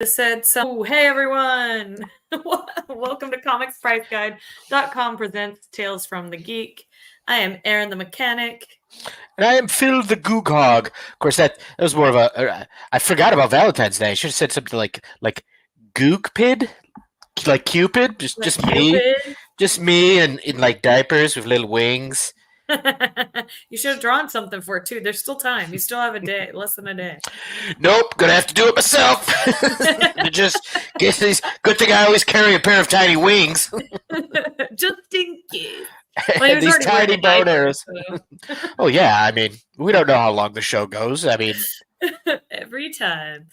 said so. Hey everyone! Welcome to comicspriceguide.com presents Tales from the Geek. I am Aaron the Mechanic. And I am Phil the Goog Hog. Of course, that was more of I forgot about Valentine's Day. I should have said something like Googpid, like Cupid. Just Like just me, Cupid. just me, and in like diapers with little wings. You should have drawn something for it too. There's still time. You still have a day, less than a day. Nope, gonna have to do it myself. Just get these. Good thing I always carry a pair of tiny wings. Just in case. Well, These tiny bone arrows. So. Oh yeah, I mean, we don't know how long the show goes. I mean, every time.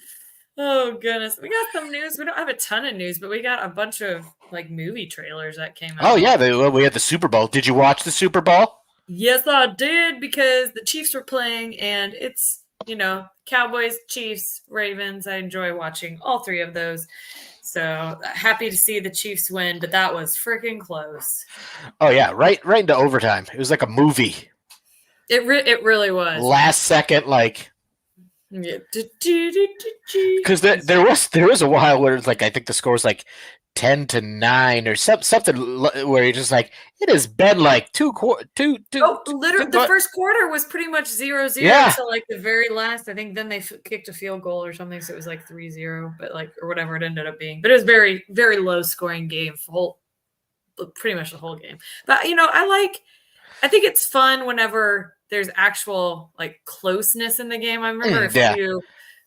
Oh goodness, we got some news. We don't have a ton of news, but we got a bunch of like movie trailers that came out. Oh yeah, we had the Super Bowl. Did you watch the Super Bowl? Yes, I did, because the Chiefs were playing, and it's, Cowboys, Chiefs, Ravens. I enjoy watching all three of those. So happy to see the Chiefs win, but that was freaking close. Oh yeah, right into overtime. It was like a movie. It really was. Last second, like. Yeah. Because there was a while where it's like, I think the score was like 10-9 or something where you're just like, it has been like literally the first quarter was pretty much 0-0 until like the very last. I think then they kicked a field goal or something, so it was like 3-0, but like, or whatever it ended up being. But it was very, very low scoring game for pretty much the whole game. But I think it's fun whenever there's actual like closeness in the game. I remember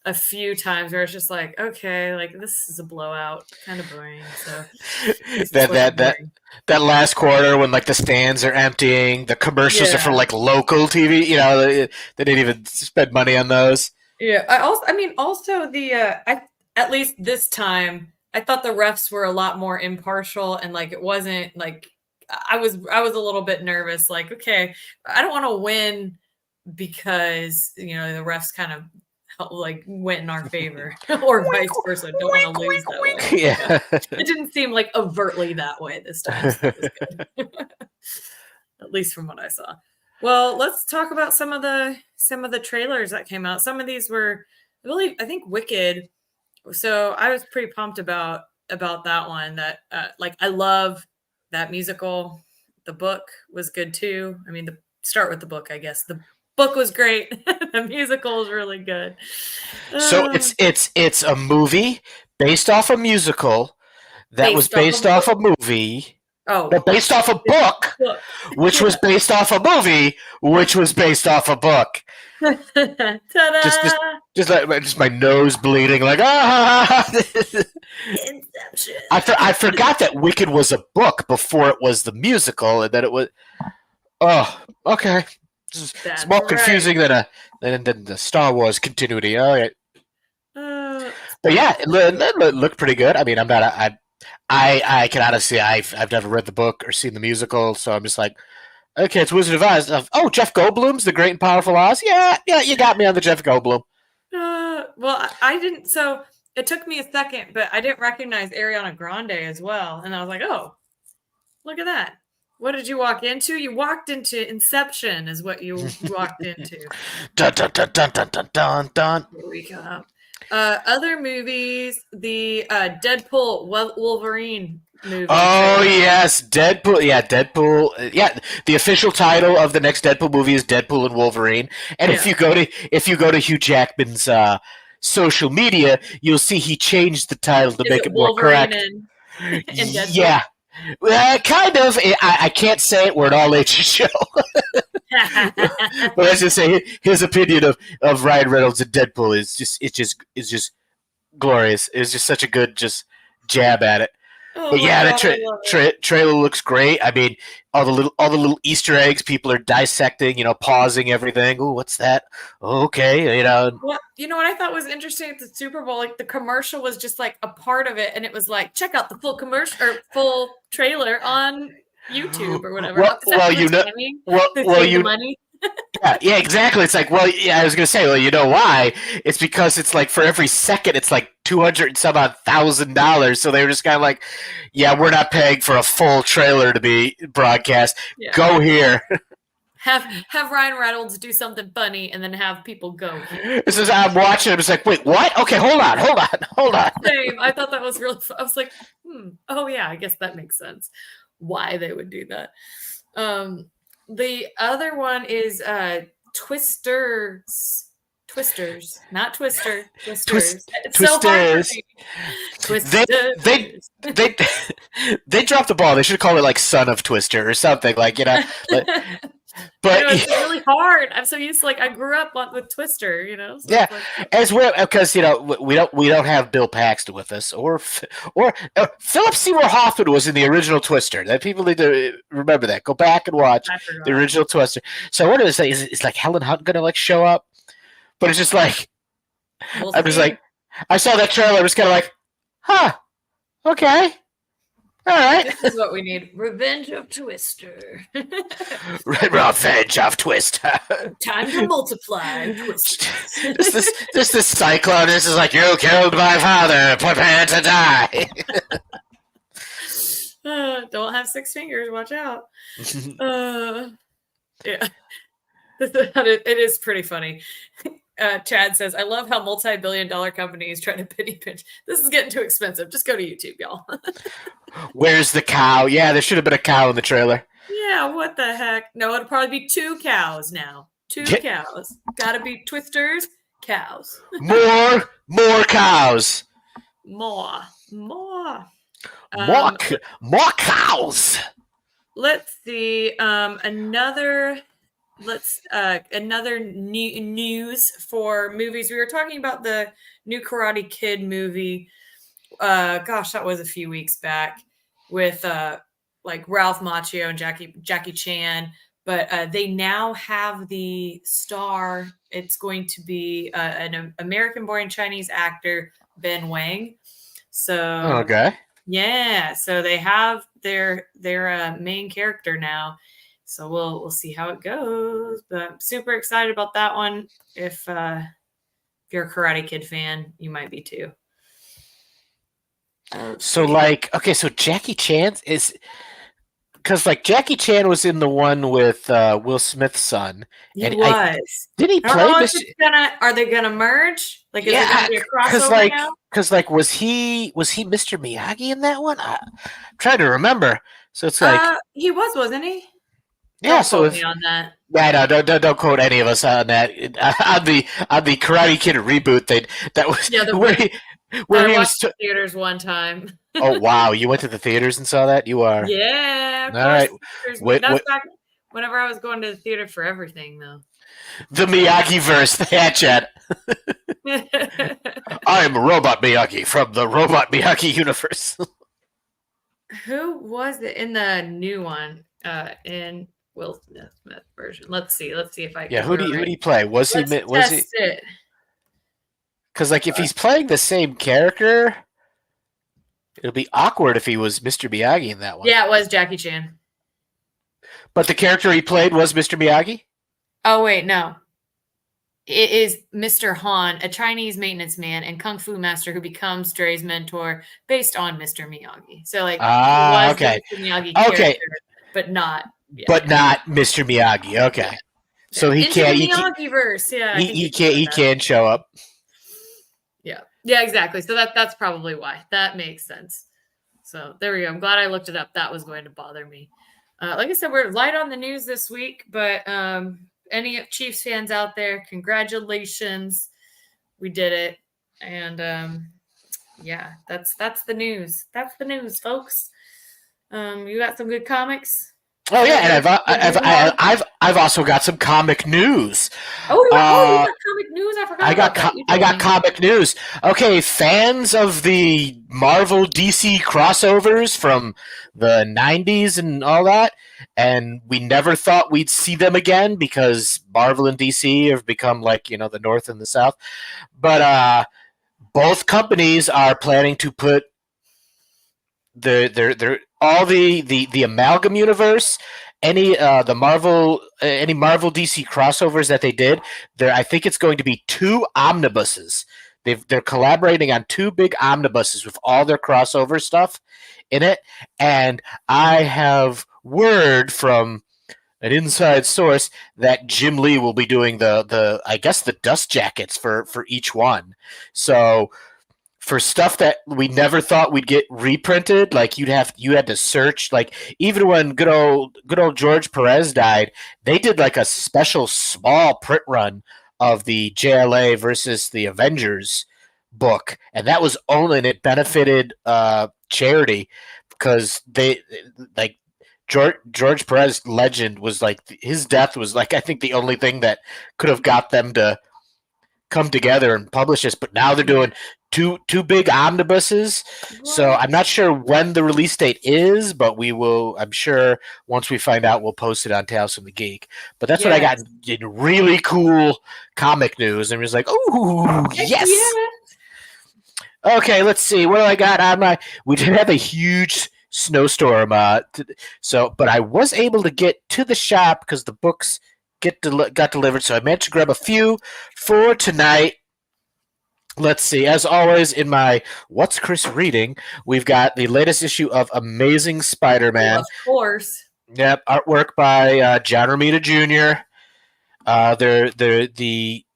a few times where it's just like, okay, like this is a blowout, kind of boring. So that last quarter when like the stands are emptying, the commercials are for like local TV. They didn't even spend money on those. Yeah, also at least this time, I thought the refs were a lot more impartial, and like it wasn't like I was a little bit nervous. Like, okay, I don't want to win because the refs kind of like went in our favor, or vice versa. Don't want to lose that way. Yeah, it didn't seem like overtly that way this time. So it was good. At least from what I saw. Well, let's talk about some of the trailers that came out. Some of these were really, I think, Wicked. So I was pretty pumped about that one. That I love that musical. The book was good too. I mean, start with the book, I guess. The book was great. The musical was really good. So it's a movie based off a musical that was based off a movie. Oh, no, based off a book, which was based off a movie, which was based off a book. Ta-da! Just my nose bleeding, like Inception. I forgot that Wicked was a book before it was the musical, and that it was. Oh, okay. It's more confusing than the Star Wars continuity. All right. But yeah, it looked pretty good. I mean, I can honestly, I've never read the book or seen the musical, so I'm just like, okay, it's Wizard of Oz. Oh, Jeff Goldblum's The Great and Powerful Oz. Yeah, you got me on the Jeff Goldblum. Well, I didn't. So it took me a second, but I didn't recognize Ariana Grande as well, and I was like, oh, look at that. What did you walk into? You walked into Inception, is what you walked into. Dun dun dun dun dun dun dun dun. Here we go. Other movies, the Deadpool Wolverine movie. Oh yes, Deadpool. Yeah, Deadpool. Yeah, the official title of the next Deadpool movie is Deadpool and Wolverine. And if you go to Hugh Jackman's social media, you'll see he changed the title to make it more correct. And Deadpool? Yeah. Kind of. I can't say it. We're an all-ages show. But let's just say his opinion of Ryan Reynolds and Deadpool is just glorious. It's just such a good jab at it. Oh, but yeah, the trailer looks great. I mean, all the little Easter eggs. People are dissecting, pausing everything. Oh, what's that? Okay, Well, what I thought was interesting at the Super Bowl, like the commercial was just like a part of it, and it was like, check out the full commercial or full trailer on YouTube or whatever. Money. Yeah, exactly. It's like, well, yeah, I was gonna say, well, you know why? It's because it's like for every second, it's like $200 and some odd $1,000. So they were just kind of like, yeah, we're not paying for a full trailer to be broadcast. Yeah. Go here. Have Ryan Reynolds do something funny and then have people go. This is I'm watching. I'm just like, wait, what? Okay, hold on. Same. I thought that was really fun. I was like, oh yeah, I guess that makes sense. Why they would do that. The other one is Twisters. Twisters, not Twister. Twisters. It's so hard for me. Twisters. They dropped the ball. They should call it like Son of Twister or something like But it's really hard. I'm so used to I grew up with Twister, So yeah, as well because we don't have Bill Paxton with us or Philip Seymour Hoffman was in the original Twister. That people need to remember that. Go back and watch the original Twister. So what is is like Helen Hunt gonna show up? But it's just I'm just I saw that trailer. I was kind of like, huh, okay. All right. This is what we need. Revenge of Twister. Revenge of Twister. Time to multiply Twister. This cyclone. This is like, you killed my father. Prepare to die. Don't have 6 fingers. Watch out. Yeah. It is pretty funny. Chad says, I love how multi-billion-dollar companies try to pity pinch. This is getting too expensive. Just go to YouTube, y'all. Where's the cow? Yeah, there should have been a cow in the trailer. Yeah, what the heck? No, it'll probably be 2 cows now. 2 cows. Gotta be Twisters, cows. More cows. More cows. Let's see. Another news for movies. We were talking about the new Karate Kid movie. Gosh, that was a few weeks back with Ralph Macchio and Jackie Chan. But they now have the star. It's going to be an American-born Chinese actor, Ben Wang. So okay, yeah. So they have their main character now. So we'll see how it goes, but I'm super excited about that one. If you're a Karate Kid fan, you might be too. So so Jackie Chan is because Jackie Chan was in the one with Will Smith's son. He was. Did he play? Are they gonna merge? Is it gonna be a crossover now? Because was he Mr. Miyagi in that one? I'm trying to remember. So it's he was, wasn't he? Yeah, don't quote me on that. Yeah, no, don't quote any of us on that. On the Karate Kid reboot, that was where I he watched the theaters one time. Oh wow, you went to the theaters and saw that? You are yeah. All right. Back whenever I was going to the theater for everything, though. The Miyagi verse, yeah, Chad. I am Robot Miyagi from the Robot Miyagi universe. Who was it in the new one? In Will Smith version. Let's see if I can. Yeah, who did he play? Was he? Because if he's playing the same character, it'll be awkward if he was Mr. Miyagi in that one. Yeah, it was Jackie Chan. But the character he played was Mr. Miyagi? Oh wait, no. It is Mr. Han, a Chinese maintenance man and kung fu master who becomes Dre's mentor, based on Mr. Miyagi. So he was okay. the Mr. Miyagi character, but not. Yeah. But not Mr. Miyagi. Okay. Yeah. So he can't. Miyagi-verse. Yeah. He can't. He can't show up. Yeah. Yeah. Exactly. So that's probably why. That makes sense. So there we go. I'm glad I looked it up. That was going to bother me. Like I said, we're light on the news this week, but any Chiefs fans out there, congratulations. We did it. And yeah, that's the news. That's the news, folks. You got some good comics? Oh yeah, and I've also got some comic news. Oh, you got comic news? I forgot. I got comic news. Okay, fans of the Marvel DC crossovers from the 90s and all that, and we never thought we'd see them again because Marvel and DC have become the North and the South. But both companies are planning to put their all the Amalgam universe, any Marvel DC crossovers that they did. I think it's going to be 2 omnibuses. They're collaborating on 2 big omnibuses with all their crossover stuff in it. And I have word from an inside source that Jim Lee will be doing the I guess the dust jackets for each one. So for stuff that we never thought we'd get reprinted, like you had to search. Like even when good old George Perez died, they did like a special small print run of the JLA versus the Avengers book, and that was only, and it benefited charity because they like George Perez legend was like his death was like I think the only thing that could have got them to come together and publish this, but now they're doing two big omnibuses. So I'm not sure when the release date is, but we will. I'm sure once we find out, we'll post it on Tales from the Geek. But that's what I got in really cool comic news, and it was like, oh yes. Okay, let's see. What do I got on my? We did have a huge snowstorm, but I was able to get to the shop because the books got delivered, so I managed to grab a few for tonight. Let's see. As always, in my What's Chris Reading, we've got the latest issue of Amazing Spider-Man. Well, of course. Yep, artwork by John Romita Jr.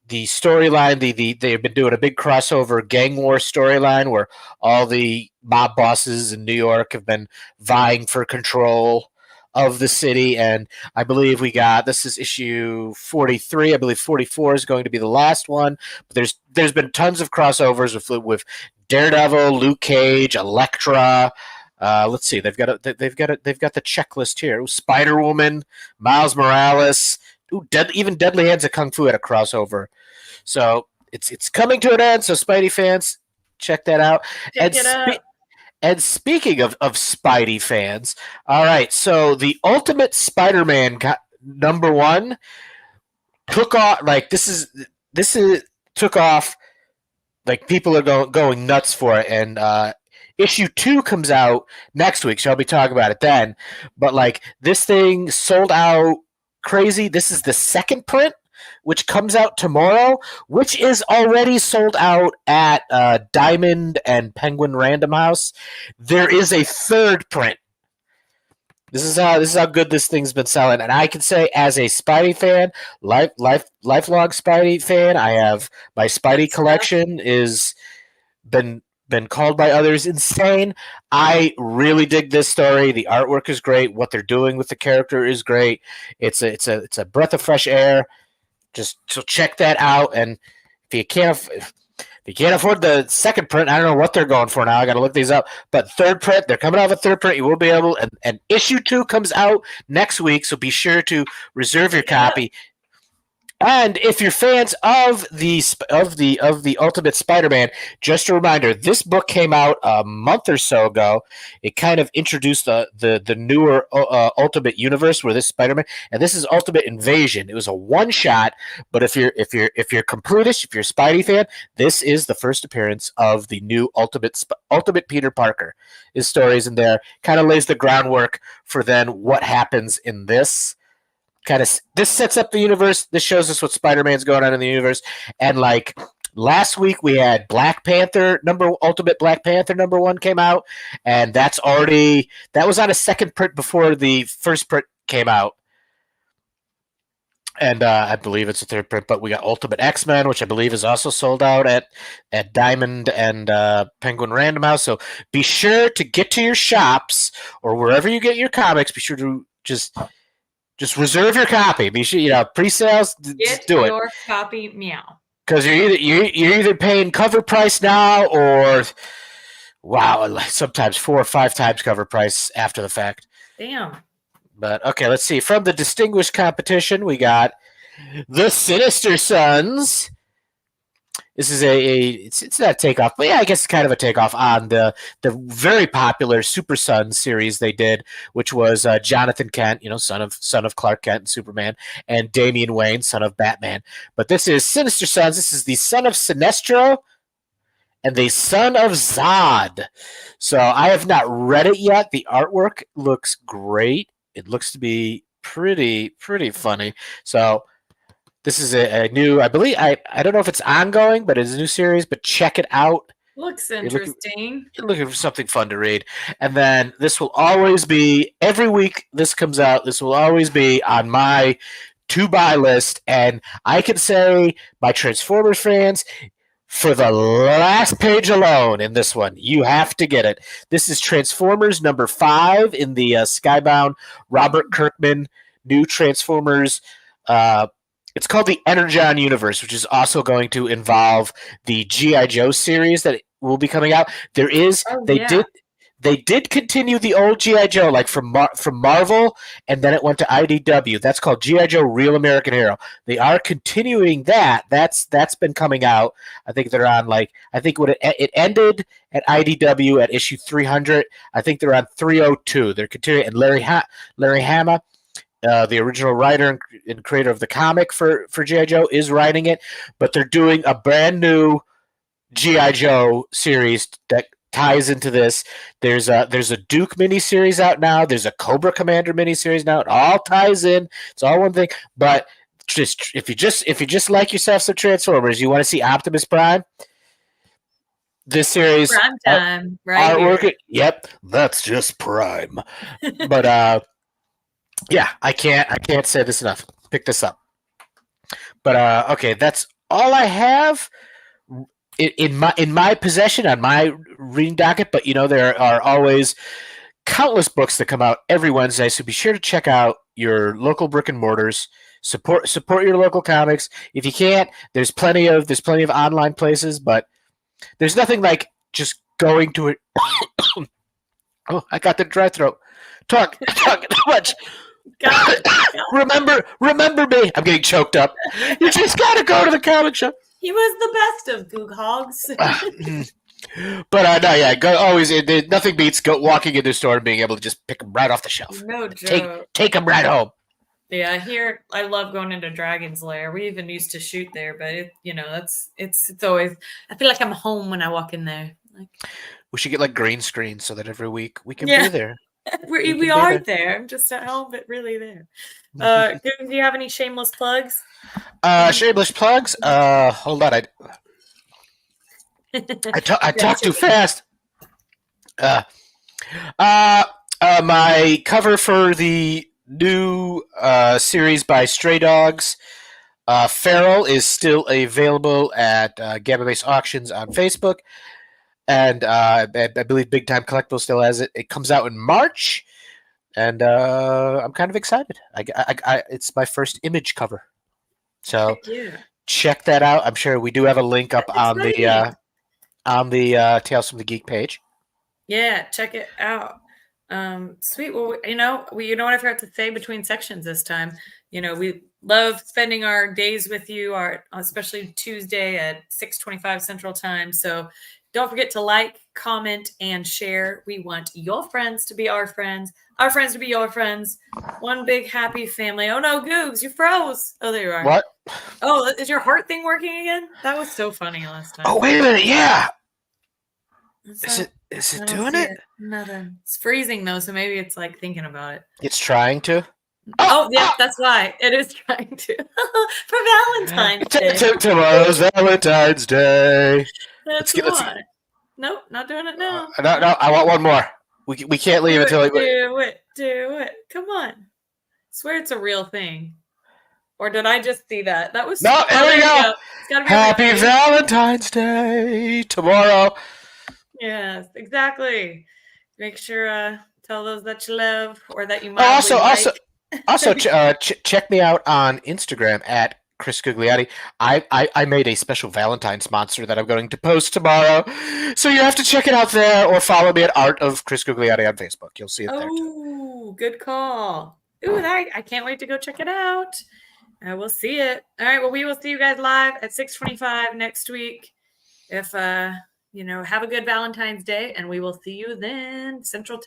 The storyline, they've been doing a big crossover gang war storyline where all the mob bosses in New York have been vying for control of the city, and I believe this is issue 43. I believe 44 is going to be the last one. But there's been tons of crossovers with Daredevil, Luke Cage, Elektra. Let's see, they've got the checklist here. Spider Woman, Miles Morales. Even Deadly Hands of Kung Fu had a crossover. So it's coming to an end. So Spidey fans, check that out. And speaking of Spidey fans, all right, so the Ultimate Spider-Man #1 took off. Like this is took off. Like people are going nuts for it, and issue 2 comes out next week, so I'll be talking about it then. But like this thing sold out crazy. This is the second print, which comes out tomorrow, which is already sold out at Diamond and Penguin Random House. There is a third print. This is how good this thing's been selling, and I can say, as a Spidey fan, lifelong Spidey fan, I have my Spidey collection is been called by others insane. I really dig this story. The artwork is great. What they're doing with the character is great. It's a breath of fresh air. Just so check that out. And if you can't afford the second print, I don't know what they're going for now. I got to look these up. But third print, they're coming out with a third print. You will be able, and issue 2 comes out next week. So be sure to reserve your copy. And if you're fans of the Ultimate Spider-Man, just a reminder, this book came out a month or so ago. It kind of introduced the newer Ultimate Universe where this Spider-Man, and this is Ultimate Invasion. It was a one-shot, but if you're completist, if you're a Spidey fan, this is the first appearance of the new Ultimate Peter Parker. His stories in there kind of lays the groundwork for then what happens in this. This sets up the universe. This shows us what Spider-Man's going on in the universe. And like last week, we had Ultimate Black Panther #1 came out, and that was on a second print before the first print came out. And I believe it's a third print, but we got Ultimate X-Men, which I believe is also sold out at Diamond and Penguin Random House. So be sure to get to your shops or wherever you get your comics. Be sure to just reserve your copy. Be sure, pre-sales. Get do your copy, meow. Because you're either paying cover price now, or sometimes 4 or 5 times cover price after the fact. Damn. But okay, let's see. From the distinguished competition, we got the Sinister Sons. This is it's not a takeoff, but yeah, I guess it's kind of a takeoff on the very popular Super Sons series they did, which was Jonathan Kent, son of Clark Kent and Superman, and Damian Wayne, son of Batman. But this is Sinister Sons. This is the son of Sinestro and the son of Zod. So I have not read it yet. The artwork looks great. It looks to be pretty funny. So this is a new, I believe, I don't know if it's ongoing, but it's a new series, but check it out. Looks interesting. You're looking for something fun to read. And then this will always be, every week this comes out, this will always be on my to-buy list. And I can say, my Transformers fans, for the last page alone in this one, you have to get it. This is Transformers number 5 in the Skybound Robert Kirkman new Transformers. It's called the Energon universe, which is also going to involve the G.I. Joe series that will be coming out. They did continue the old G.I. Joe, like from Marvel, and then it went to IDW. That's called G.I. Joe Real American Hero. They are continuing that. That's been coming out. I think they're on I think when it ended at IDW at issue 300. I think they're on 302. They're continuing, and Larry Hama, the original writer and creator of the comic for G.I. Joe, is writing it, but they're doing a brand new G.I. Joe series that ties into this. There's a Duke miniseries out now. There's a Cobra Commander miniseries now. It all ties in. It's all one thing. But if you just like yourself some Transformers, you want to see Optimus Prime, this series, Prime time, right? Artwork, yep, that's just Prime. But yeah, I can't say this enough. Pick this up. But okay, that's all I have in my possession on my reading docket. But there are always countless books that come out every Wednesday, so be sure to check out your local brick and mortars. Support your local comics. If you can't, there's plenty of online places, but there's nothing like just going to it. Oh, I got the dry throat. Talk too much. God. Remember me. I'm getting choked up. You just gotta go to the comic shop. He was the best of Goog Hogs. But no, yeah, nothing beats walking in the store and being able to just pick them right off the shelf. No joke. Take them right home. Yeah, here I love going into Dragon's Lair. We even used to shoot there, but it's always, I feel like I'm home when I walk in there. We should get green screens so that every week we can be there. We are there. I'm just at home, but really there. Do you have any shameless plugs? Shameless plugs? Hold on. I talk too fast. My cover for the new series by Stray Dogs, Feral, is still available at Gamma Base Auctions on Facebook. And I believe Big Time Collectibles still has it. It comes out in March, and I'm kind of excited. It's my first image cover, so check that out. I'm sure we do have a link up on the Tales from the Geek page. Yeah, check it out. Sweet. Well, you know what I forgot to say between sections this time. We love spending our days with you, especially Tuesday at 6:25 Central Time. So don't forget to like, comment, and share. We want your friends to be our friends to be your friends. One big happy family. Oh no, Googs, you froze. Oh, there you are. What? Oh, is your heart thing working again? That was so funny last time. Oh, wait a minute. Yeah. Is it doing it? Nothing. It's freezing though, so maybe it's thinking about it. It's trying to? Oh, yeah, that's why. It is trying to. For Valentine's Day. Tomorrow's Valentine's Day. Let's why. Nope, not doing it now. No, I want one more. We can't leave until do it. Come on. Swear it's a real thing. Or did I just see that? That was no. There we go. It's gotta be Happy Valentine's Day tomorrow. Yes, exactly. Make sure tell those that you love or that you might. Also, check me out on Instagram at Chris Gugliotti. I made a special Valentine's monster that I'm going to post tomorrow, so you have to check it out there or follow me at Art of Chris Gugliotti on Facebook. You'll see it there too. Oh, good call. Ooh, I can't wait to go check it out. I will see it. All right. Well, we will see you guys live at 6:25 next week. If have a good Valentine's Day, and we will see you then. Central